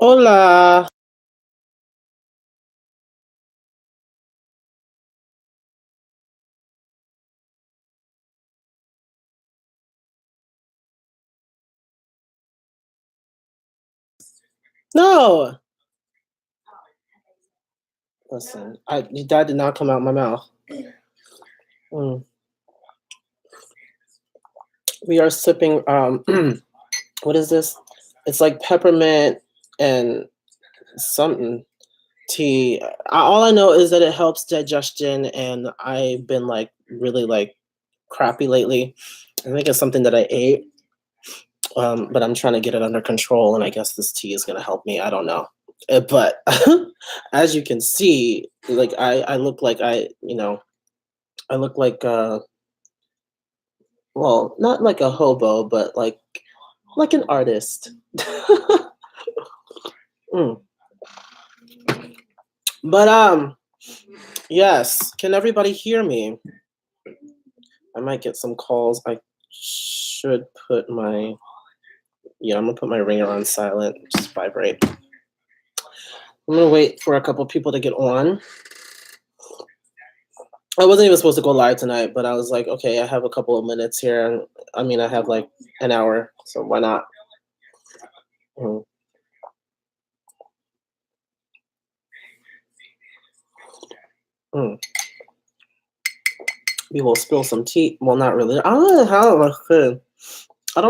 Hola. No. Listen, that did not come out my mouth. Mm. We are sipping. What is this? It's like peppermint and something tea. All I know is that it helps digestion, and I've been like really like crappy lately. I think it's something that I ate, but I'm trying to get it under control, and I guess this tea is gonna help me. I don't know. But as you can see, like I look like I look like well, not like a hobo, but like an artist. Mm. But yes, can everybody hear me? I might get some calls. I should put my I'm gonna put my ringer on silent, just vibrate. I'm gonna wait for a couple people to get on. I wasn't even supposed to go live tonight, but I was like, okay, I have a couple of minutes here. And I mean, I have like an hour, so why not? Mm. Mm. We will spill some tea. Well, not really. I don't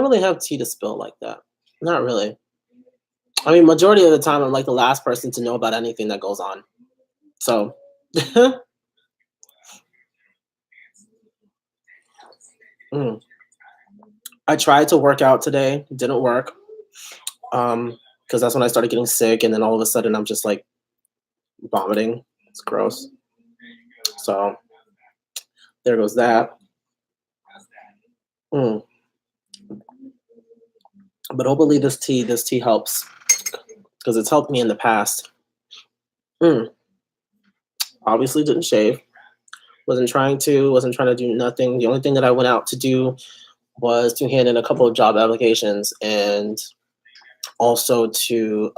really have tea to spill like that. Not really. I mean, majority of the time, I'm like the last person to know about anything that goes on. So, mm. I tried to work out today. Didn't work. Because that's when I started getting sick, and then all of a sudden, I'm just like vomiting. It's gross. So there goes that. Mm. But hopefully, this tea helps because it's helped me in the past. Mm. Obviously, didn't shave. Wasn't trying to do nothing. The only thing that I went out to do was to hand in a couple of job applications and also to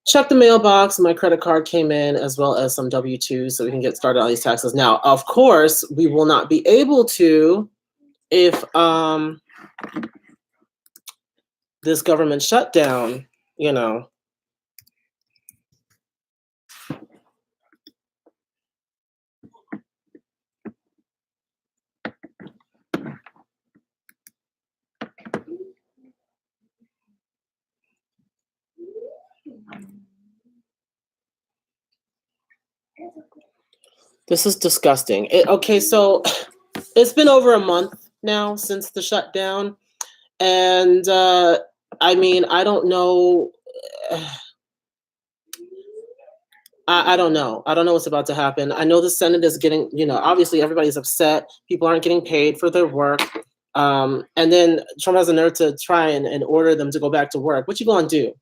check the mailbox. My credit card came in as well as some W-2s so we can get started on these taxes. Now, of course, we will not be able to if this government shutdown, you know. This is disgusting. Okay, so it's been over a month now since the shutdown. And I mean, I don't know. I don't know. I don't know what's about to happen. I know the Senate is getting, obviously everybody's upset. People aren't getting paid for their work. And then Trump has the nerve to try and order them to go back to work. What you going to do?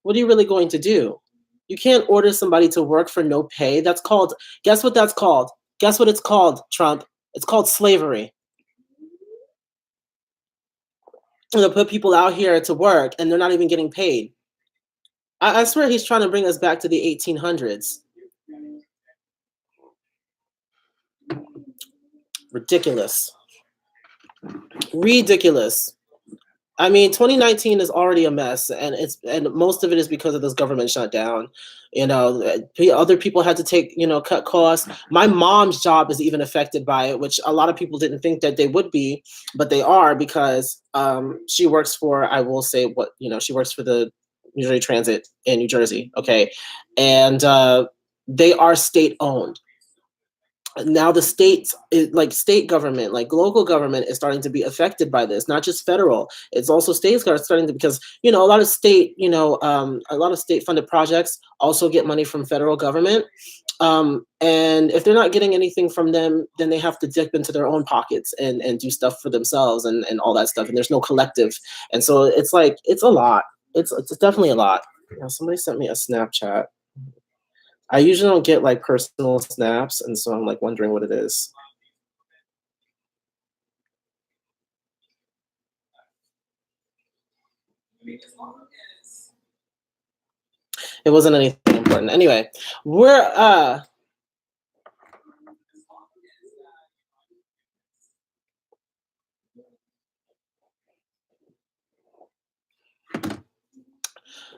What are you really going to do? You can't order somebody to work for no pay. That's called, guess what that's called? Guess what it's called, Trump? It's called slavery. And they'll put people out here to work and they're not even getting paid. I swear he's trying to bring us back to the 1800s. Ridiculous. Ridiculous. I mean, 2019 is already a mess, and most of it is because of this government shutdown. Other people had to take cut costs. My mom's job is even affected by it, which a lot of people didn't think that they would be, but they are because she works for I will say what she works for the New Jersey Transit in New Jersey. Okay, and they are state owned. Now the states, like state government, like local government, is starting to be affected by this. Not just federal; it's also states are starting to, because a lot of a lot of state funded projects also get money from federal government. And if they're not getting anything from them, then they have to dip into their own pockets and do stuff for themselves and all that stuff. And there's no collective, and so it's like it's a lot. It's definitely a lot. Somebody sent me a Snapchat. I usually don't get like personal snaps, and so I'm like wondering what it is. It wasn't anything important. Anyway, we're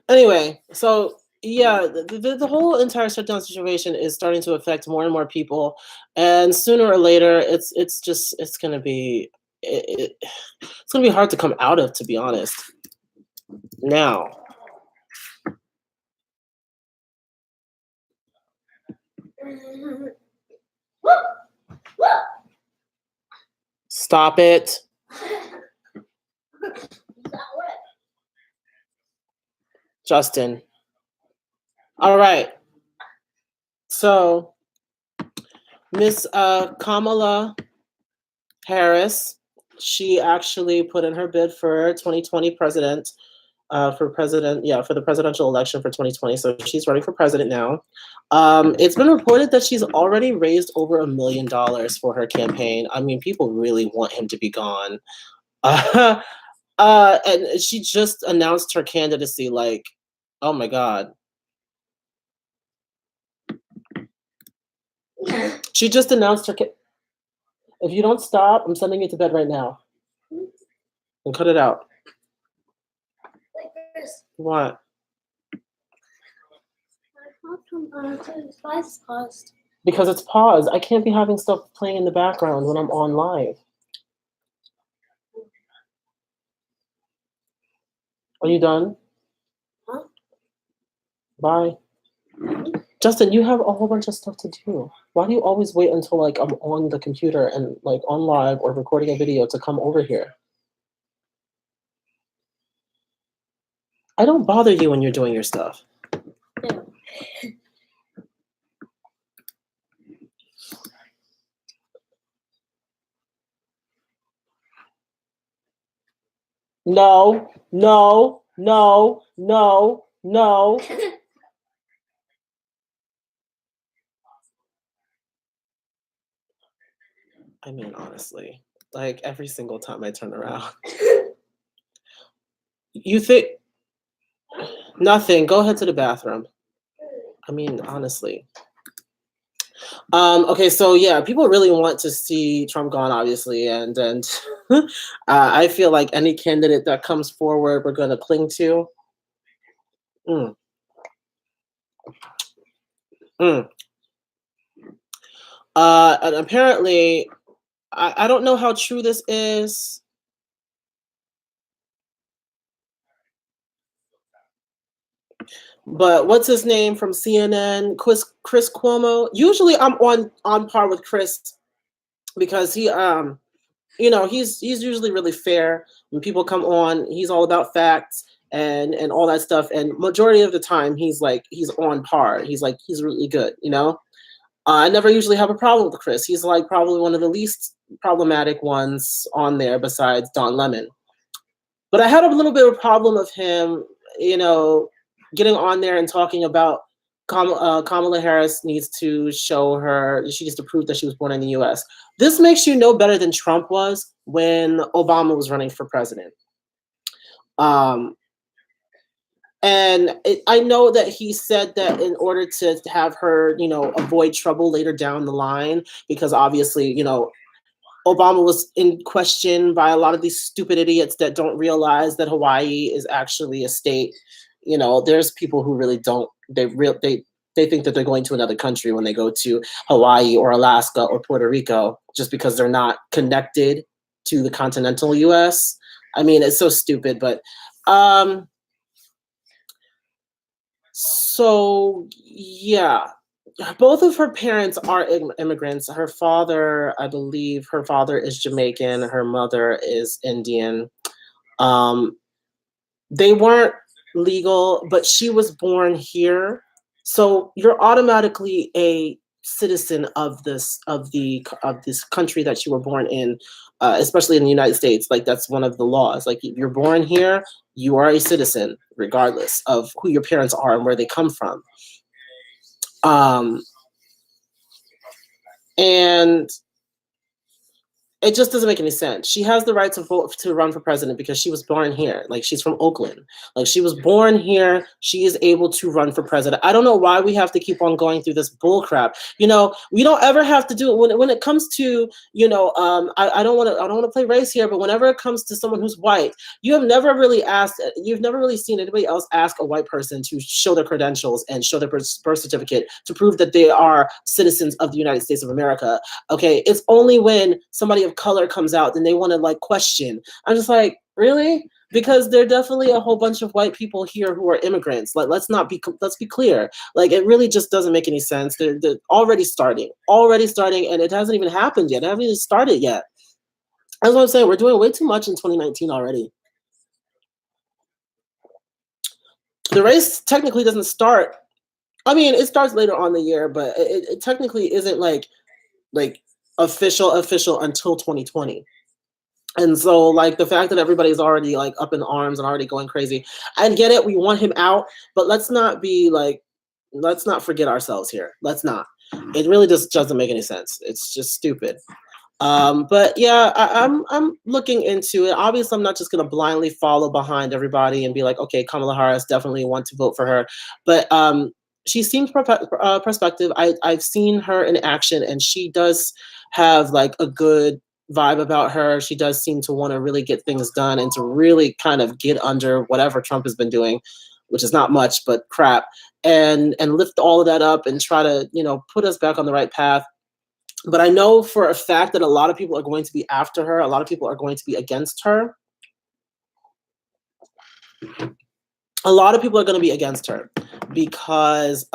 anyway, so yeah, the whole entire shutdown situation is starting to affect more and more people, and sooner or later, it's gonna be it's gonna be hard to come out of, to be honest. Now, stop it, Justin. All right, so Miss Kamala Harris, she actually put in her bid for 2020 president, for the presidential election for 2020. So she's running for president now. It's been reported that she's already raised over $1 million for her campaign. I mean, people really want him to be gone. And she just announced her candidacy. Like, oh my God. She just announced her. If you don't stop, I'm sending you to bed right now. And cut it out. What? Because it's paused. I can't be having stuff playing in the background when I'm on live. Are you done? Huh? Bye. Justin, you have a whole bunch of stuff to do. Why do you always wait until like I'm on the computer and like on live or recording a video to come over here? I don't bother you when you're doing your stuff. No, no, no, no, no. I mean, honestly, like every single time I turn around. You think nothing, go ahead to the bathroom. I mean, honestly. Okay, so yeah, people really want to see Trump gone, obviously, and I feel like any candidate that comes forward, we're going to cling to. Mm. Mm. And apparently, I don't know how true this is. But what's his name from CNN? Chris Cuomo. Usually, I'm on par with Chris because he he's usually really fair when people come on. He's all about facts and all that stuff. And majority of the time, he's on par. He's really good. I never usually have a problem with Chris. He's like probably one of the least problematic ones on there besides Don Lemon. But I had a little bit of a problem of him, getting on there and talking about Kamala Harris needs to she needs to prove that she was born in the US. This makes you know better than Trump was when Obama was running for president. I know that he said that in order to have her, avoid trouble later down the line, because obviously, Obama was in question by a lot of these stupid idiots that don't realize that Hawaii is actually a state. There's people who really don't. They think that they're going to another country when they go to Hawaii or Alaska or Puerto Rico, just because they're not connected to the continental U.S. I mean, it's so stupid, but so yeah. Both of her parents are immigrants. Her father, I believe, her father is Jamaican. Her mother is Indian. They weren't legal, but she was born here, so you're automatically a citizen of this country that you were born in, especially in the United States. Like that's one of the laws. Like if you're born here, you are a citizen, regardless of who your parents are and where they come from. And it just doesn't make any sense. She has the right to vote to run for president because she was born here. Like she's from Oakland. Like she was born here. She is able to run for president. I don't know why we have to keep on going through this bull crap. You know, we don't ever have to do it when it comes to, you know, I don't want to play race here, but whenever it comes to someone who's white, you've never really seen anybody else ask a white person to show their credentials and show their birth certificate to prove that they are citizens of the United States of America. Okay, it's only when somebody of color comes out then they want to like question. I'm just like, really? Because there are definitely a whole bunch of white people here who are immigrants. Like, let's be clear. Like, it really just doesn't make any sense. They're already starting, and it hasn't even happened yet. It hasn't even started yet. That's what I'm saying. We're doing way too much in 2019 already. The race technically doesn't start. I mean, it starts later on the year, but it technically isn't like official until 2020. And so like the fact that everybody's already like up in arms and already going crazy, I get it, we want him out, but let's not forget ourselves here. Let's not. It really just doesn't make any sense. It's just stupid. But yeah, I'm looking into it. Obviously, I'm not just gonna blindly follow behind everybody and be like, okay, Kamala Harris, definitely want to vote for her. But she seems prospective. I've seen her in action, and she does have like a good vibe about her. She does seem to want to really get things done and to really kind of get under whatever Trump has been doing, which is not much, but crap, and lift all of that up and try to, you know, put us back on the right path. But I know for a fact that a lot of people are going to be after her. A lot of people are going to be against her. A lot of people are going to be against her because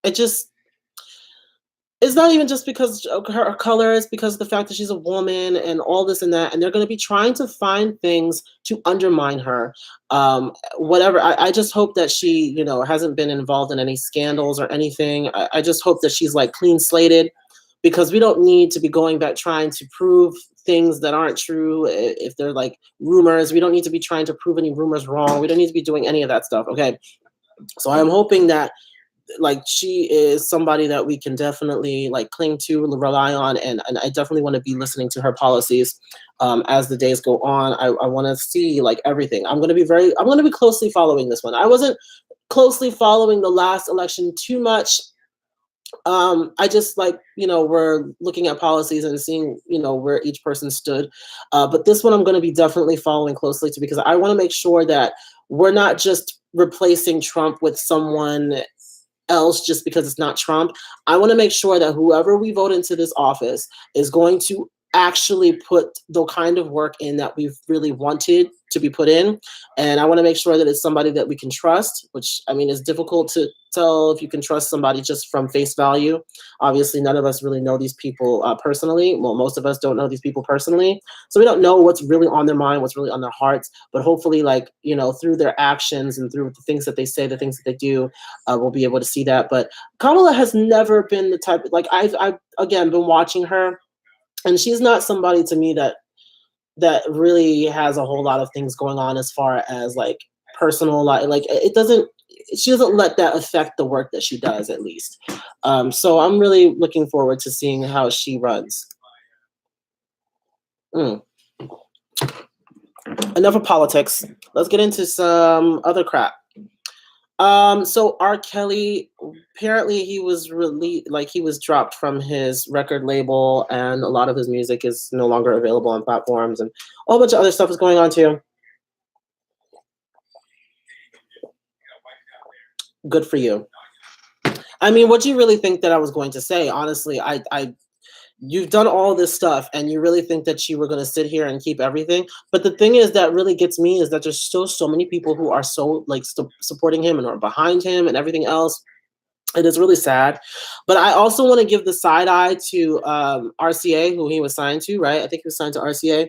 it just, it's not even just because of her color, it's because of the fact that she's a woman and all this and that. And they're going to be trying to find things to undermine her. Whatever. I just hope that she, you know, hasn't been involved in any scandals or anything. I just hope that she's like clean slated, because we don't need to be going back trying to prove things that aren't true. If they're like rumors, we don't need to be trying to prove any rumors wrong. We don't need to be doing any of that stuff. Okay. So I'm hoping that like she is somebody that we can definitely like cling to, rely on, and I definitely want to be listening to her policies as the days go on. I want to see like everything. I'm going to be closely following this one. I wasn't closely following the last election too much. I just like, you know, we're looking at policies and seeing, you know, where each person stood. But this one I'm going to be definitely following closely too, because I want to make sure that we're not just replacing Trump with someone else just because it's not Trump. I want to make sure that whoever we vote into this office is going to actually put the kind of work in that we've really wanted to be put in. And I want to make sure that it's somebody that we can trust, which I mean is difficult to tell if you can trust somebody just from face value. Obviously, none of us really know these people personally. Well, most of us don't know these people personally. So we don't know what's really on their mind, what's really on their hearts. But hopefully, like, you know, through their actions and through the things that they say, the things that they do, we'll be able to see that. But Kamala has never been the type, like I've again been watching her, and she's not somebody to me that really has a whole lot of things going on as far as like personal life. Like she doesn't let that affect the work that she does, at least. So I'm really looking forward to seeing how she runs. Enough of politics. Let's get into some other crap. So R. Kelly, apparently he was he was dropped from his record label, and a lot of his music is no longer available on platforms, and a whole bunch of other stuff is going on too. Good for you. I mean, what do you really think that I was going to say? Honestly, you've done all this stuff, and you really think that you were going to sit here and keep everything? But the thing is that really gets me is that there's still so many people who are so like supporting him and are behind him and everything else. It is really sad. But I also want to give the side eye to RCA, who he was signed to, right? I think he was signed to RCA.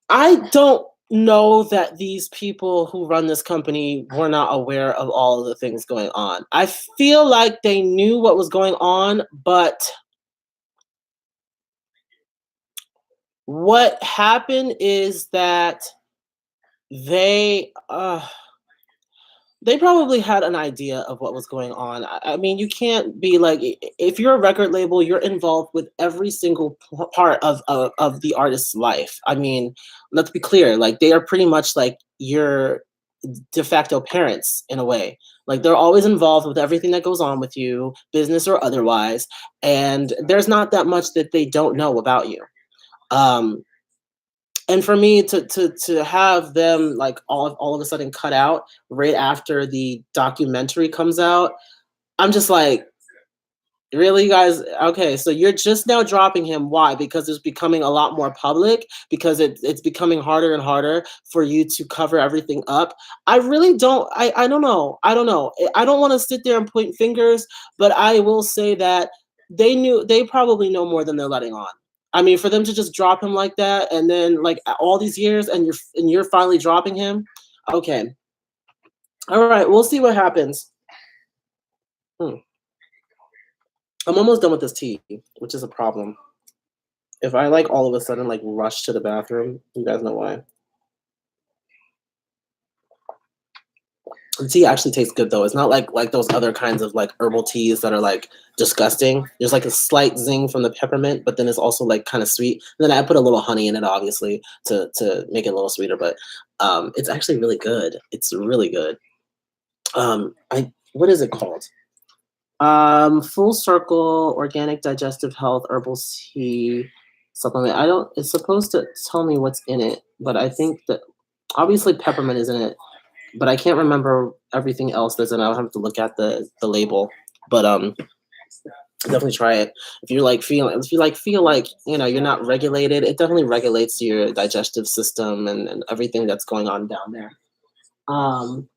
I don't know that these people who run this company were not aware of all of the things going on. I feel like they knew what was going on, but what happened is that they They probably had an idea of what was going on. I mean, you can't be like, if you're a record label, you're involved with every single part of the artist's life. I mean, let's be clear, like they are pretty much like your de facto parents in a way. Like they're always involved with everything that goes on with you, business or otherwise, and there's not that much that they don't know about you. Um, and for me to have them like all of a sudden cut out right after the documentary comes out, I'm just like, really, guys? Okay, so you're just now dropping him. Why? Because it's becoming a lot more public, because it's becoming harder and harder for you to cover everything up. I really don't, I don't know. I don't know. I don't want to sit there and point fingers, but I will say that they probably know more than they're letting on. I mean, for them to just drop him like that, and then like all these years, and you're finally dropping him. Okay. All right, we'll see what happens. Hmm. I'm almost done with this tea, which is a problem. If I like all of a sudden like rush to the bathroom, you guys know why. The tea actually tastes good though. It's not like those other kinds of like herbal teas that are like disgusting. There's like a slight zing from the peppermint, but then it's also like kind of sweet. And then I put a little honey in it, obviously, to make it a little sweeter. But it's actually really good. It's really good. I what is it called? Full Circle Organic Digestive Health Herbal Tea Supplement. I don't. It's supposed to tell me what's in it, but I think that obviously peppermint is in it, but I can't remember everything else that's in it. I'll have to look at the label. But definitely try it if you like feel like you're not regulated. It definitely regulates your digestive system and everything that's going on down there. Um,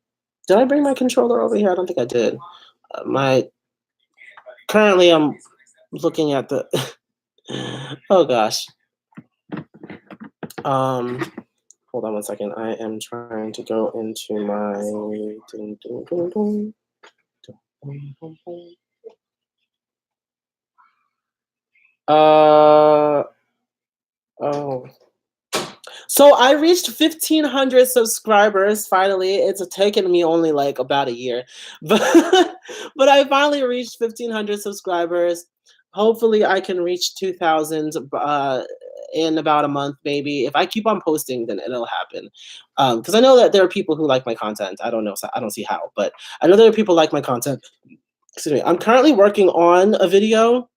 did I bring my controller over here? I don't think I did. My currently I'm looking at the oh gosh. Um, hold on one second. I am trying to go into my oh. So I reached 1,500 subscribers finally. It's taken me only like about a year, but but I finally reached 1,500 subscribers. Hopefully, I can reach 2,000 in about a month, maybe. If I keep on posting, then it'll happen. Because I know that there are people who like my content. I don't know. I don't see how, but I know there are people who like my content. Excuse me. I'm currently working on a video.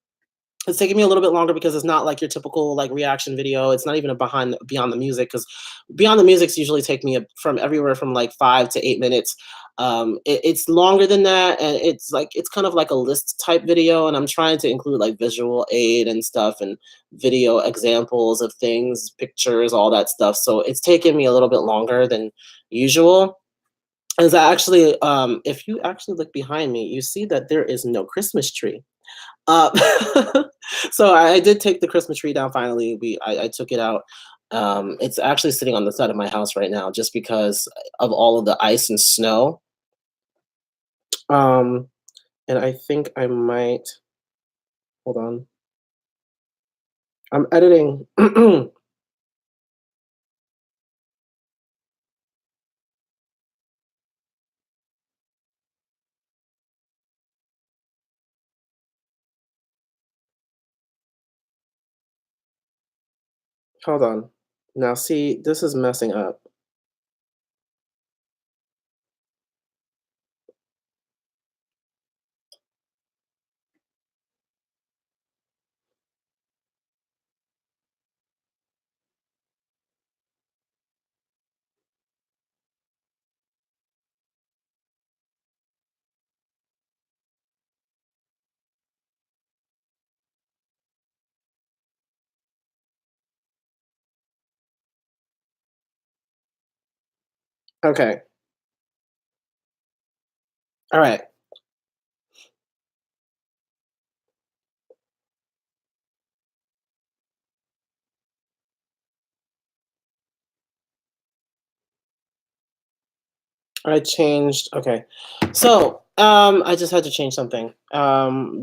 It's taking me a little bit longer because it's not like your typical like reaction video. It's not even a behind beyond the music, because beyond the musics usually take me from everywhere from like 5 to 8 minutes. It's longer than that, and it's kind of like a list type video, and I'm trying to include like visual aid and stuff and video examples of things, pictures, all that stuff. So it's taken me a little bit longer than usual. As I actually, if you actually look behind me, you see that there is no Christmas tree. Uh, so I did take the Christmas tree down finally. I took it out. It's actually sitting on the side of my house right now just because of all of the ice and snow. Um, and I think I might hold on. I'm editing. Hold on. Now see, this is messing up. Okay. All right. I changed. Okay. So, I just had to change something.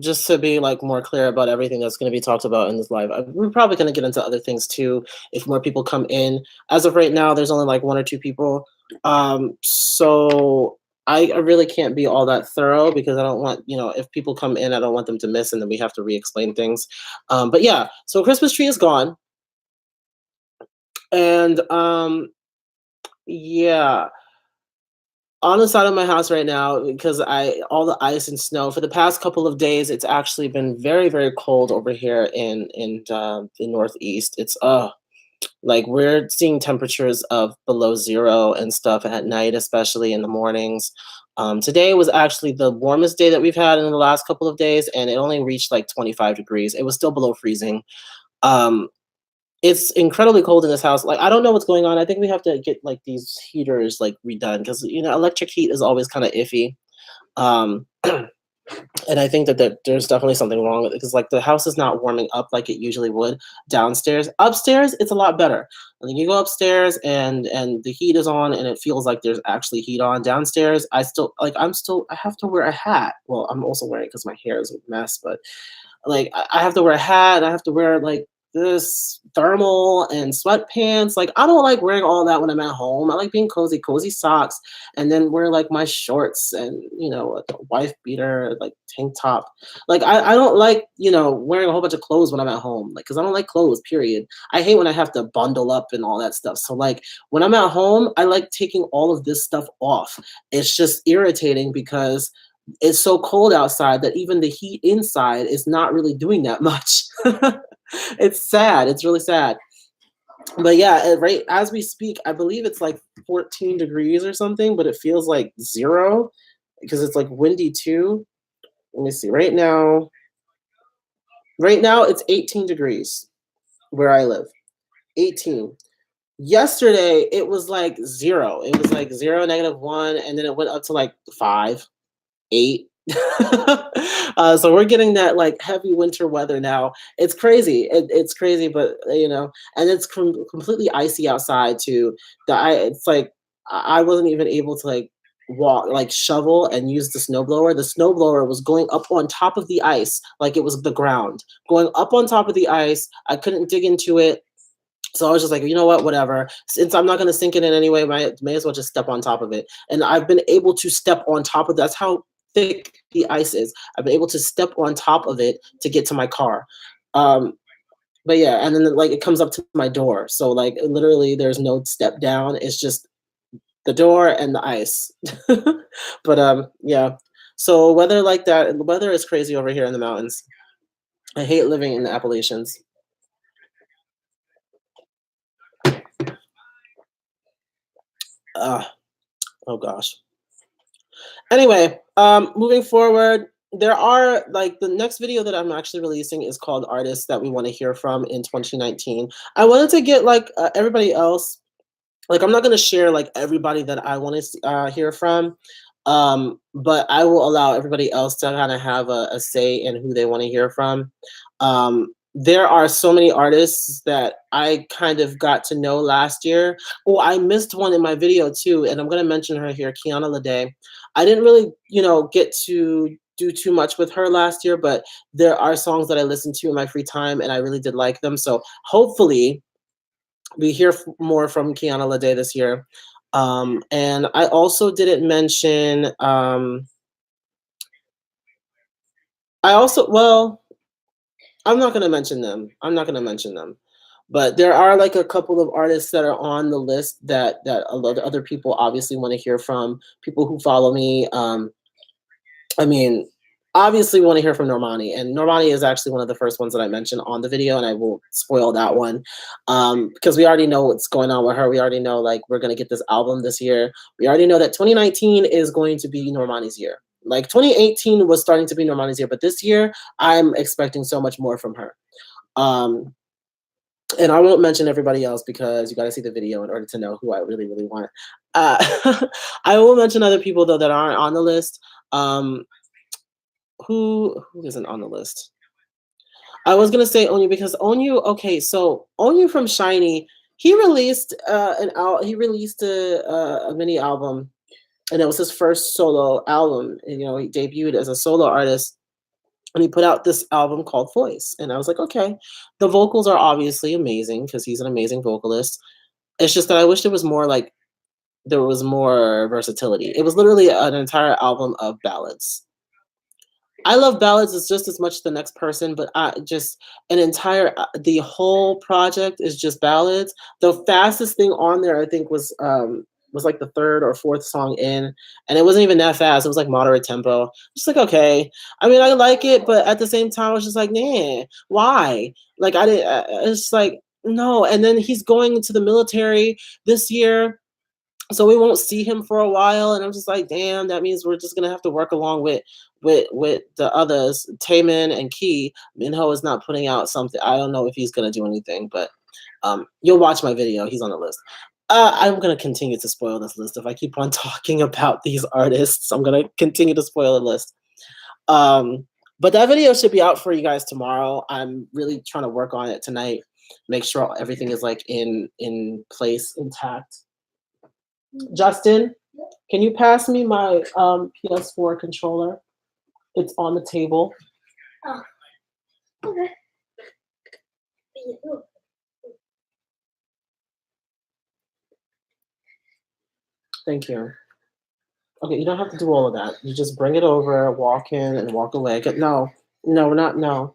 Just to be like more clear about everything that's going to be talked about in this live. We're probably going to get into other things too if more people come in. As of right now, there's only like one or two people. So I really can't be all that thorough because I don't want, if people come in, I don't want them to miss and then we have to re-explain things. But yeah, so Christmas tree is gone. And yeah, on the side of my house right now, because I all the ice and snow for the past couple of days, it's actually been very, very cold over here in the Northeast. It's like we're seeing temperatures of below zero and stuff at night, especially in the mornings. Today was actually the warmest day that we've had in the last couple of days, and it only reached like 25 degrees. It was still below freezing. Um, it's incredibly cold in this house. Like I don't know what's going on. I think we have to get like these heaters like redone because electric heat is always kind of iffy. Um, and I think that there's definitely something wrong with it because like the house is not warming up like it usually would downstairs. Upstairs, it's a lot better. I think you go upstairs and the heat is on and it feels like there's actually heat on. Downstairs, I have to wear a hat. Well, I'm also wearing it because my hair is a mess, but like I have to wear a hat and I have to wear like this thermal and sweatpants. Like I don't like wearing all that when I'm at home. I like being cozy socks, and then wear like my shorts and a wife beater, like tank top. Like I don't like wearing a whole bunch of clothes when I'm at home. Like because I don't like clothes. Period. I hate when I have to bundle up and all that stuff. So like when I'm at home, I like taking all of this stuff off. It's just irritating because it's so cold outside that even the heat inside is not really doing that much. It's sad. It's really sad. But yeah, right as we speak, I believe it's like 14 degrees or something, but it feels like zero because it's like windy too. Let me see. Right now it's 18 degrees where I live. 18. Yesterday it was like zero. It was like zero, -1, and then it went up to like 5. 8. So we're getting that like heavy winter weather now. It's crazy. It's crazy, but and it's completely icy outside too. It's like I wasn't even able to like walk, like shovel and use the snowblower. The snowblower was going up on top of the ice, like it was the ground, going up on top of the ice. I couldn't dig into it. So I was just like, you know what, whatever. Since I'm not going to sink it in anyway, may as well just step on top of it. And I've been able to step on top of that's how thick the ice is. I've been able to step on top of it to get to my car. Um, but yeah, and then like it comes up to my door. So like literally there's no step down. It's just the door and the ice. But yeah. So weather like that, the weather is crazy over here in the mountains. I hate living in the Appalachians. Uh, oh gosh. Anyway, moving forward, there are like the next video that I'm actually releasing is called Artists That We Want to Hear From in 2019. I wanted to get like everybody else. Like I'm not gonna share like everybody that I want to hear from, but I will allow everybody else to kind of have a say in who they want to hear from. There are so many artists that I kind of got to know last year. Oh, I missed one in my video too, and I'm gonna mention her here, Kiana Lede. I didn't really, get to do too much with her last year, but there are songs that I listened to in my free time, and I really did like them. So hopefully we hear more from Kiana Lede this year. And I also didn't mention. I also well, I'm not gonna mention them. I'm not gonna mention them. But there are like a couple of artists that are on the list that a lot of other people obviously want to hear from. People who follow me. I mean, obviously, we want to hear from Normani, and Normani is actually one of the first ones that I mentioned on the video, and I will spoil that one because we already know what's going on with her. We already know like we're gonna get this album this year. We already know that 2019 is going to be Normani's year. Like 2018 was starting to be Normani's year, but this year I'm expecting so much more from her. Um, and I won't mention everybody else because you got to see the video in order to know who I really, really want. I will mention other people though that aren't on the list. Um, who isn't on the list? I was gonna say Onyu because Onyu. Okay, so Onyu from Shiny, he released he released a mini album, and it was his first solo album. And, he debuted as a solo artist, and he put out this album called Voice. And I was like, okay, the vocals are obviously amazing because he's an amazing vocalist. It's just that I wish there was more like there was more versatility. It was literally an entire album of ballads. I love ballads as just as much as the next person, but I just an entire the whole project is just ballads. The fastest thing on there, I think, was like the third or fourth song in, and it wasn't even that fast. It was like moderate tempo. Just like okay, I mean, I like it, but at the same time, I was just like, nah, why? Like I didn't. It's like no. And then he's going into the military this year, so we won't see him for a while, and I'm just like damn, that means we're just gonna have to work along with the others. Taman and Key. Minho is not putting out something. I don't know if he's gonna do anything, but you'll watch my video. He's on the list. I'm gonna continue to spoil this list. If I keep on talking about these artists, I'm gonna continue to spoil the list. um but that video should be out for you guys tomorrow. I'm really trying to work on it tonight, make sure everything is like in place, intact. Justin, can you pass me my PS4 controller? It's on the table. Oh, okay. Thank you. Okay, you don't have to do all of that. You just bring it over, walk in, and walk away. No, no, not no.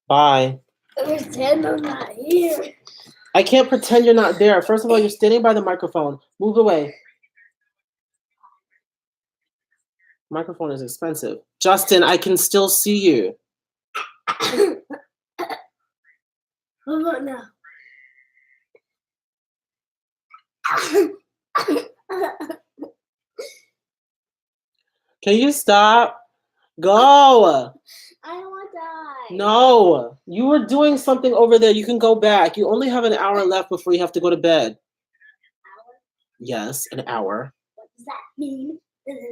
Bye. Pretend I'm not here. I can't pretend you're not there. First of all, you're standing by the microphone. Move away. Microphone is expensive. Justin, I can still see you. What about now? Can you stop? Go. I don't want to die. No. You were doing something over there. You can go back. You only have an hour left before you have to go to bed. Hour? Yes, an hour. What does that mean? Let's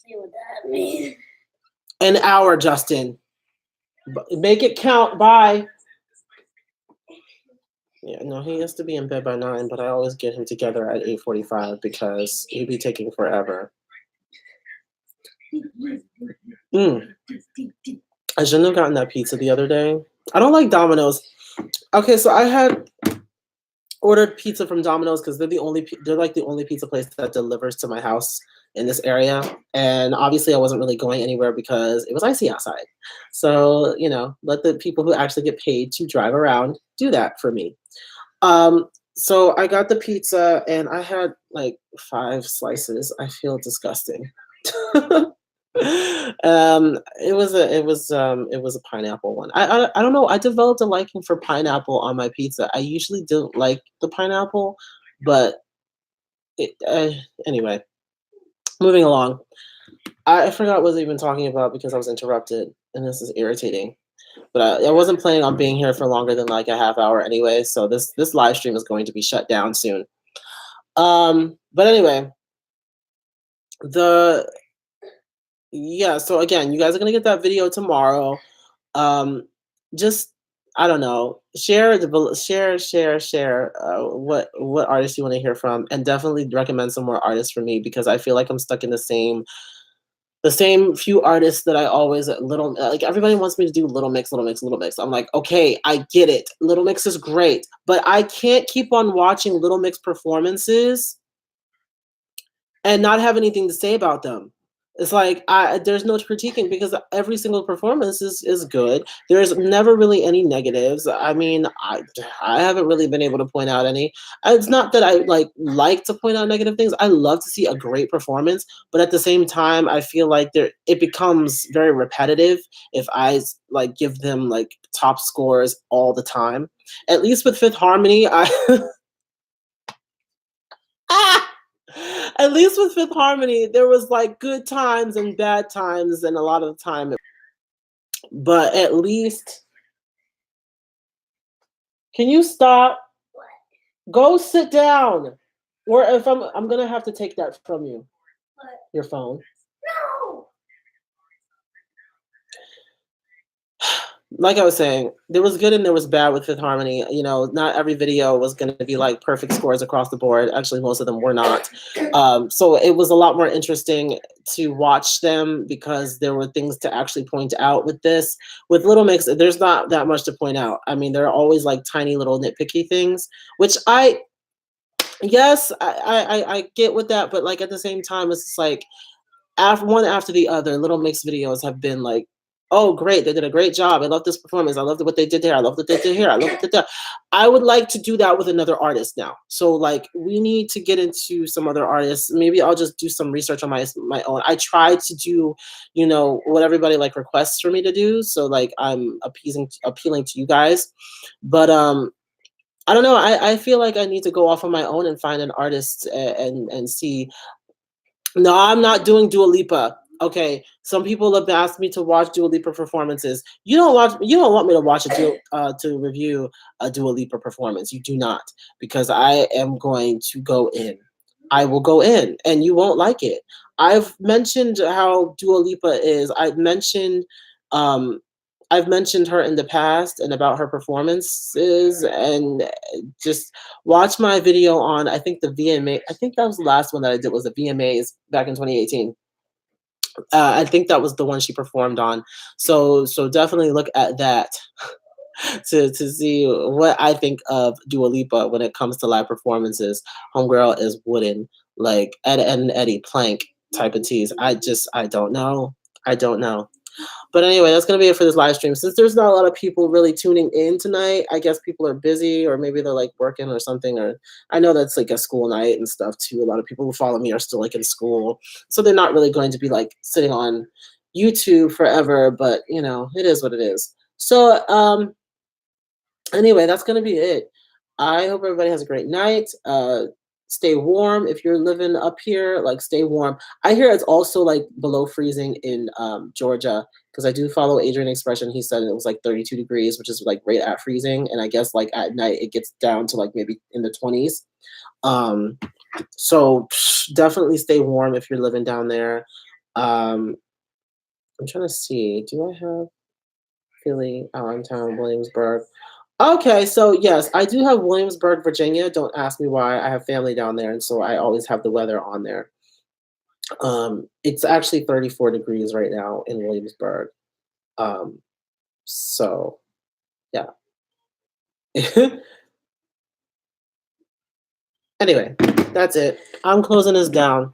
see what that means. An hour, Justin. Make it count. Bye. Yeah, no, he has to be in bed by 9, but I always get him together at 8:45 because he'd be taking forever. I shouldn't have gotten that pizza the other day. I don't like Domino's. Okay, so I had ordered pizza from Domino's because they're like the only pizza place that delivers to my house in this area. And obviously I wasn't really going anywhere because it was icy outside. So, let the people who actually get paid to drive around do that for me. So I got the pizza and I had like 5 slices. I feel disgusting. It was a pineapple one. I don't know. I developed a liking for pineapple on my pizza. I usually don't like the pineapple, but anyway, moving along. I forgot what I was even talking about because I was interrupted, and this is irritating. But I wasn't planning on being here for longer than like a half hour anyway. So this live stream is going to be shut down soon. But anyway, so again, you guys are gonna get that video tomorrow. Just I don't know, share what artists you want to hear from, and definitely recommend some more artists for me because I feel like I'm stuck in the same few artists that I always like everybody wants me to do Little Mix. I'm like, okay, I get it. Little Mix is great, but I can't keep on watching Little Mix performances and not have anything to say about them. It's like there's no critiquing because every single performance is good. There's never really any negatives. I mean, I haven't really been able to point out any. It's not that I like to point out negative things. I love to see a great performance, but at the same time, I feel like it becomes very repetitive if I give them top scores all the time. At least with Fifth Harmony, At least with Fifth Harmony, there was good times and bad times, and a lot of the time. But at least, can you stop? Go sit down. Or if I'm gonna have to take that from you. What? Your phone. No. like I was saying, there was good and there was bad with Fifth Harmony. You know, not every video was going to be like perfect scores across the board. Actually, most of them were not. So it was a lot more interesting to watch them because there were things to actually point out with this. With Little Mix, there's not that much to point out. I mean, there are always like tiny little nitpicky things, which yes, I get with that, but like at the same time, it's just like after one after the other, Little Mix videos have been like, oh great, they did a great job. I love this performance. I love what they did there. I love what they did here. I love what they did. I would like to do that with another artist now. So like we need to get into some other artists. Maybe I'll just do some research on my own. I try to do, you know, what everybody like requests for me to do. So like I'm appealing to you guys. But I don't know. I feel like I need to go off on my own and find an artist and see. No, I'm not doing Dua Lipa. Okay, some people have asked me to watch Dua Lipa performances. You don't watch. You don't want me to watch to review a Dua Lipa performance. You do not, because I am going to go in. I will go in, and you won't like it. I've mentioned how Dua Lipa is. Um, I've mentioned her in the past and about her performances, and just watch my video on, I think the VMA. I think that was the last one that I did was the VMAs back in 2018. I think that was the one she performed on. So definitely look at that to see what I think of Dua Lipa when it comes to live performances. Homegirl is wooden, like Ed, Ed and Eddie Plank type of tease. I don't know. I don't know. But anyway, that's gonna be it for this live stream. Since there's not a lot of people really tuning in tonight, I guess people are busy or maybe they're like working or something. Or I know that's like a school night and stuff too. A lot of people who follow me are still like in school, so they're not really going to be like sitting on YouTube forever. But you know, it is what it is. So anyway, that's gonna be it. I hope everybody has a great night. Stay warm if you're living up here. Like, stay warm. I hear it's also like below freezing in Georgia because I do follow Adrian Expression. He said it was like 32 degrees, which is like right at freezing. And I guess like at night it gets down to like maybe in the 20s. So definitely stay warm if you're living down there. I'm trying to see. Do I have Philly, Allentown, Williamsburg? Okay, so yes, I do have Williamsburg, Virginia. Don't ask me why. I have family down there, and so I always have the weather on there. It's actually 34 degrees right now in Williamsburg. Um, so yeah. Anyway, that's it. I'm closing this down.